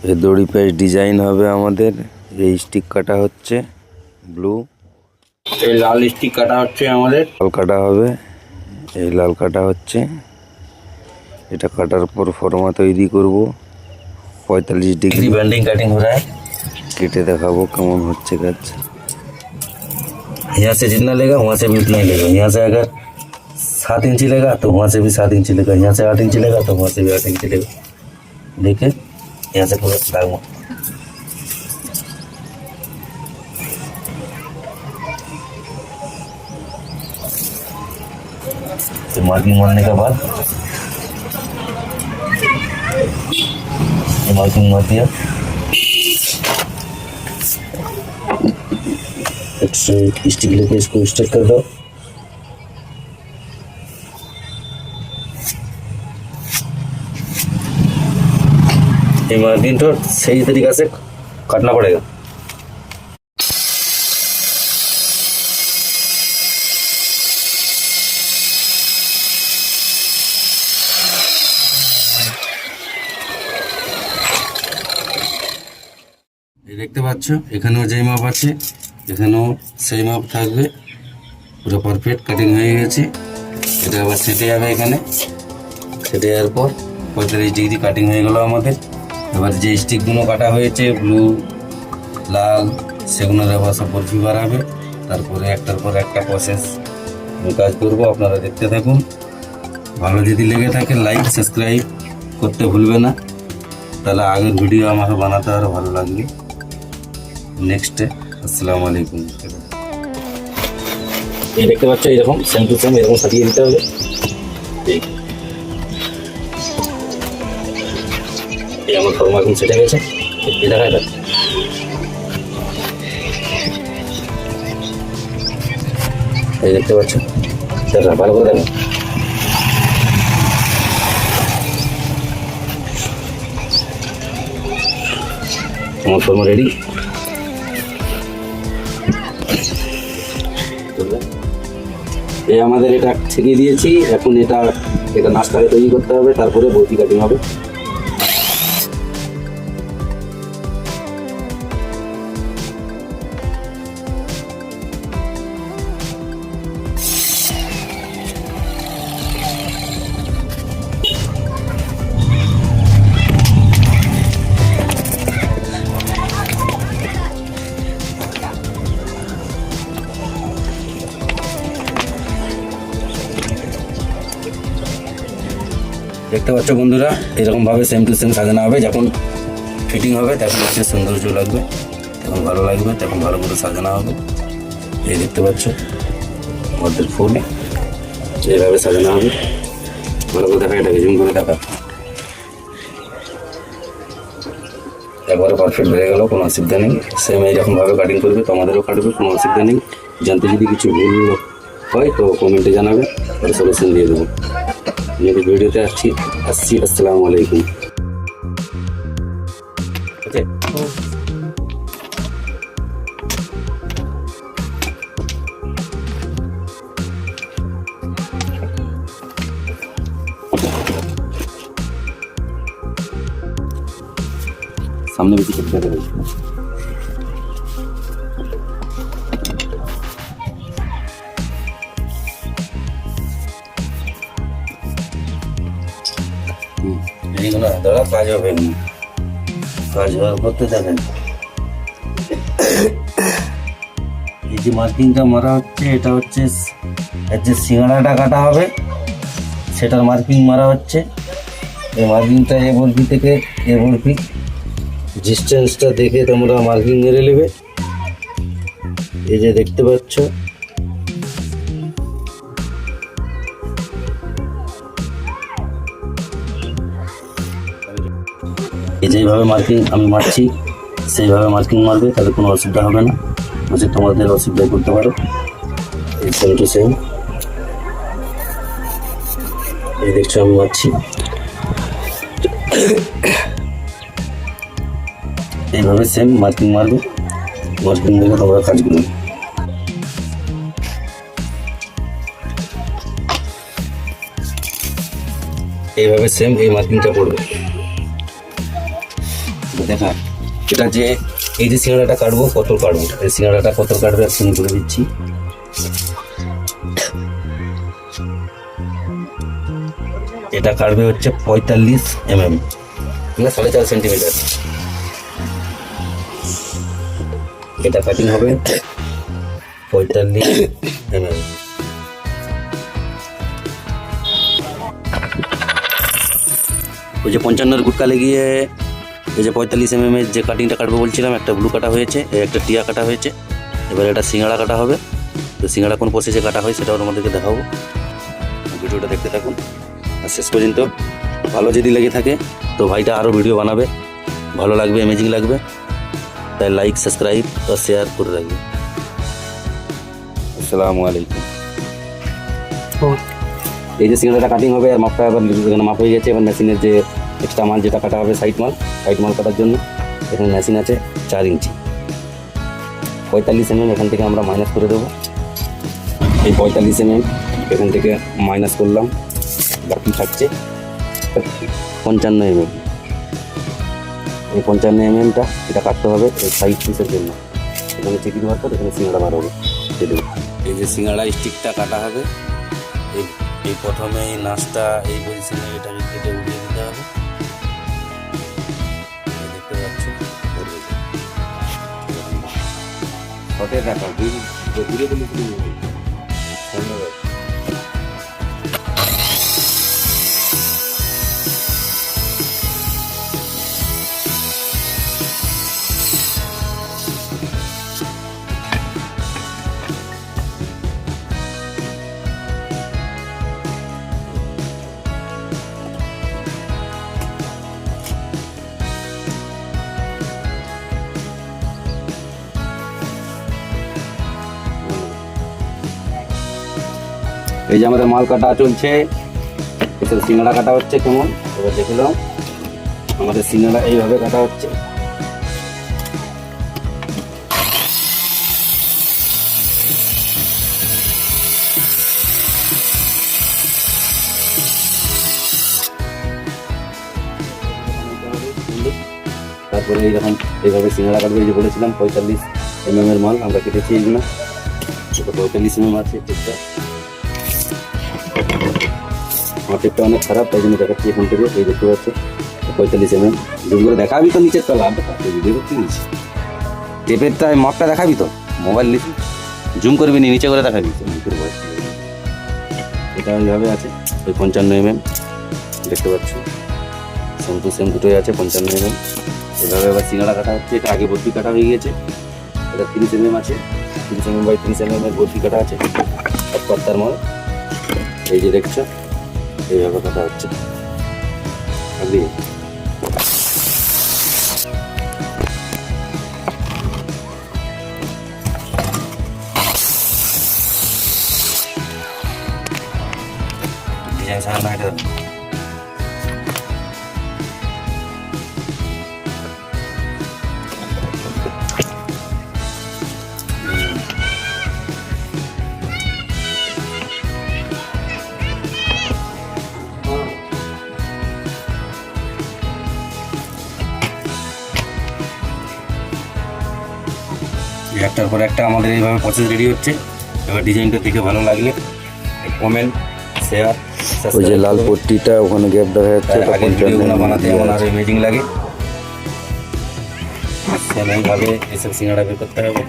এই দড়ি প্যাচ ডিজাইন হবে আমাদের। এই স্টিক কাটা হচ্ছে ব্লু, এই লাল স্টিক কাটা হচ্ছে আমাদের। লাল কাটা হবে, এই লাল কাটা হচ্ছে। এটা কাটার পর ফর্মা তৈরি করব। 45 ডিগ্রি बैंडिंग कटिंग हो रहा है। কেটে দেখাবো কেমন হচ্ছে কাজ। यहाँ से जितना लेगा वहाँ से भी उतना ही लेगा। यहाँ से अगर 7 इंची लेगा तो वहाँ से भी 7 इंची लेगा। यहाँ से 8 इंची लेगा तो वहाँ से भी 8 इंची लेगा। देखिए यहाँ से पूरा लगाऊंगा। तो मार्किंग मारने के बाद ये मार्किंग मार दिया। एक से स्टिक लेके इसको स्टिक कर दो। ये मार्किंग तो सही तरीका से काटना पड़ेगा। এই দেখতে পাচ্ছ এখানেও যেই মাপ আছে এখানেও সেই মাপ থাকবে। পুরো পারফেক্ট কাটিং হয়ে গেছে। এটা আবার সেটে যাবে, এখানে সেটে যাওয়ার পর 45 ডিগ্রি কাটিং হয়ে গেল আমাদের। এবার যে স্টিকগুলো কাটা হয়েছে ব্লু লাল সেগুলোর আবার সব বরফি বাড়াবে। তারপরে একটার পর একটা প্রসেস আমি কাজ করবো, আপনারা দেখতে থাকুন। ভালো যদি লেগে থাকে লাইক সাবস্ক্রাইব করতে ভুলবে না, তাহলে আগের ভিডিও আমাকে বানাতে আরও ভালো লাগবে। নেক্সটে আসসালামু আলাইকুম। এই দেখতে পাচ্ছ এরকম সেম টু সেম এরকম সাজিয়ে দিতে হবে। এই আমার ফর্মা এখন সেটে গেছে। এই দেখা এটা এই দেখতে পাচ্ছ, ভালো করে দেখো। আমার ফর্মা রেডি। এই আমাদের এটা ছেঁকে দিয়েছি, এখন এটা নাস্তাকে তৈরি করতে হবে, তারপরে বরফি কাটিং হবে। দেখতে পাচ্ছ বন্ধুরা, এরকমভাবে সেম টু সেম সাজানো হবে। যখন ফিটিং হবে তখন হচ্ছে সৌন্দর্য লাগবে, তখন ভালো লাগবে, তখন ভালো করে সাজানো হবে। এই দেখতে পাচ্ছ আমাদের ফুল এইভাবে সাজানো হবে। ভালো করে দেখা, এটাকে জুম করে দেখা। একবারে পারফেক্ট হয়ে গেল, কোনো অসুবিধা নেই। সেম এইরকমভাবে কাটিং করবে, তোমাদেরও কাটবে, কোনো অসুবিধা নেই। জানতে যদি কিছু ভুল হয় তো কমেন্টে জানাবে, তাহলে সলিউশন দিয়ে দেবো। নেক্সট ভিডিওতে আসছি। আসসালামু আলাইকুম। ওকে, সামনে বেশি করতে হবে। এইগুলো ধরা কাজ হবে, কাজ হওয়ার করতে দেখেন। এই যে মার্কিংটা মারা হচ্ছে, এটা হচ্ছে এর যে সিঙ্গাড়াটা কাটা হবে সেটার মার্কিং মারা হচ্ছে। এই মার্কিংটা এ বরফি থেকে এ বরফি ডিস্টেন্সটা দেখে তোমরা মার্কিং মেরে নেবে। এই যে দেখতে পাচ্ছ এই যেভাবে মার্কিং আমি মারছি সেইভাবে মার্কিং মারবে, তাহলে কোনো অসুবিধা হবে না। বলছে তোমাদের অসুবিধা করতে পারো। এই সেম টু সেম এই দেখছো আমি মারছি, এইভাবে সেম মার্কিং মারবে। মার্কিং দেখে তোমরা কাজগুলো এইভাবে সেম এই মার্কিংটা পড়বে। দেখা এটা যে এই যে সিঙ্গাড়াটা কাটবো কত কাটবো, এই সিঙ্গাড়াটা কত কাটবে এখন বলে দিচ্ছি। এটা কাটবে হচ্ছে 45 mm, মানে 4.5 সেন্টিমিটার। এটা কাটিং হবে 45 mm। ওই যে 55 গুটকালে গিয়ে এই যে 45 mm এর যে কাটিংটা কাটবো বলছিলাম, একটা ব্লু কাটা হয়েছে, একটা টিয়া কাটা হয়েছে। এবার এটা সিঙ্গাড়া কাটা হবে। তো সিঙ্গাড়া কোন প্রসেসে কাটা হয় সেটাও তোমাদেরকে দেখাবো, ভিডিওটা দেখতে থাকুন আর শেষ পর্যন্ত। ভালো যদি লেগে থাকে তো ভাইটা আরও ভিডিও বানাবে, ভালো লাগবে, অ্যামেজিং লাগবে, তাই লাইক সাবস্ক্রাইব আর শেয়ার করে রাখবে। আসসালামু আলাইকুম। এই যে সিঙ্গাড়াটা কাটিং হবে আর মাপটা এবার এখানে মাপ হয়ে গেছে। এবার মেশিনের যে এক্সট্রা মাল যেটা কাটা হবে সাইড মাল কাটার জন্য এখানে মেশিন আছে 4 ইঞ্চি। 45 mm এখান থেকে আমরা মাইনাস করে দেবো। এই 45 mm এখান থেকে মাইনাস করলাম, বাকি থাকছে 55 mm। এই 55 mm-টা এটা কাটতে হবে এই সাইড পিসের জন্য। এখানে চেকিং হওয়ার পর এখানে সিঙ্গাড়া বার হবে। এই যে সিঙ্গাড়া স্টিকটা কাটা হবে, এই প্রথমে এই নাচটা এই পজিশনে এটাকে কেটে উড়িয়ে দিতে হবে। দেখতে পাচ্ছ শটে দেখা ঘুরে বলে ধন্যবাদ। এই যে আমাদের মাল কাটা চলছে, এখানে সিঙ্গাড়া কাটা হচ্ছে কেমন এবার দেখে নাও। আমাদের সিঙ্গাড়া এইভাবে কাটা হচ্ছে। তারপরে এইরকম এইভাবে সিঙ্গাড়া কাটবে। এই যে বলেছিলাম 45 mm এর মাল আমরা কেটেছি, এইগুলো 45 mm আছে। টেপটা আমার টেপটা অনেক খারাপ, তাই জন্য দেখাচ্ছি এখান থেকে। এই দেখতে পাচ্ছ 45 mm। জুম করে দেখাবি তো নিচের তলা ভিডিও করতে দিচ্ছি। টেপের তাই মাপটা দেখাবি তো, মোবাইল নিচে জুম করবি নি, নিচে করে দেখাবি। এটা এইভাবে আছে ওই 55 mm দেখতে পাচ্ছ, সেম টু সেম দুটোই আছে 55 mm। এভাবে আবার সিঙ্গাড়া কাটা হচ্ছে। এটা আগে বরফি কাটা হয়ে গিয়েছে। এটা 30 mm আছে, 30 mm বাই 30 mm এর বরফি কাটা আছে। এক পাত্তার মাল এই যে দেখছো এইভাবে কাটা হচ্ছে। ডিজাইন সারা না এটা একটার পর একটা আমাদের এইভাবে প্রসেস রেডি হচ্ছে। এবার ডিজাইনটা দেখে ভালো লাগলে কমেন্ট শেয়ার। ওই যে লাল পট্টিটা ওখানে গ্যাপ দেখা যাচ্ছে, আগের ভিডিওগুলো বানাতে এমন আরো অ্যামেজিং লাগে। সেমভাবে এসব সিঙ্গাড়া বের করতে হবে।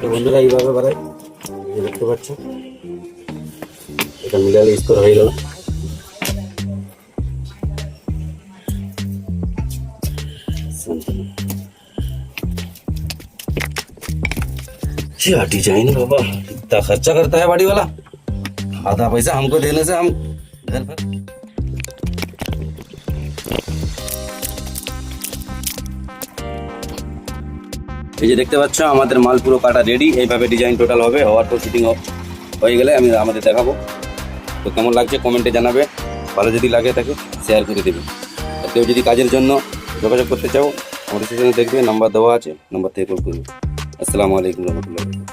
তো বন্ধুরা এইভাবে বাড়াই, এই যে দেখতে পাচ্ছ এটা মিলালে স্কোর হয়ে গেল। क्या डिजाइन बाबा, इतना खर्चा करता है बॉडी वाला, आधा पैसा हमको देने से हम घर पर। এই যে দেখতে পাচ্ছ আমাদের মাল পুরো কাটা রেডি। এইভাবে ডিজাইন টোটাল হবে, হওয়ার পর ফিটিং হয়ে গেলে আমি আমাদের দেখাবো। তো কেমন লাগছে কমেন্টে জানাবে, ভালো যদি লাগে তাকে শেয়ার করে দেবে। আর কেউ যদি কাজের জন্য যোগাযোগ করতে চাও আমাদের সেখানে দেখবে নাম্বার দেওয়া আছে, নাম্বার থেকে কল করবে। আসসালামু আলাইকুম রহমতুল্লাহ।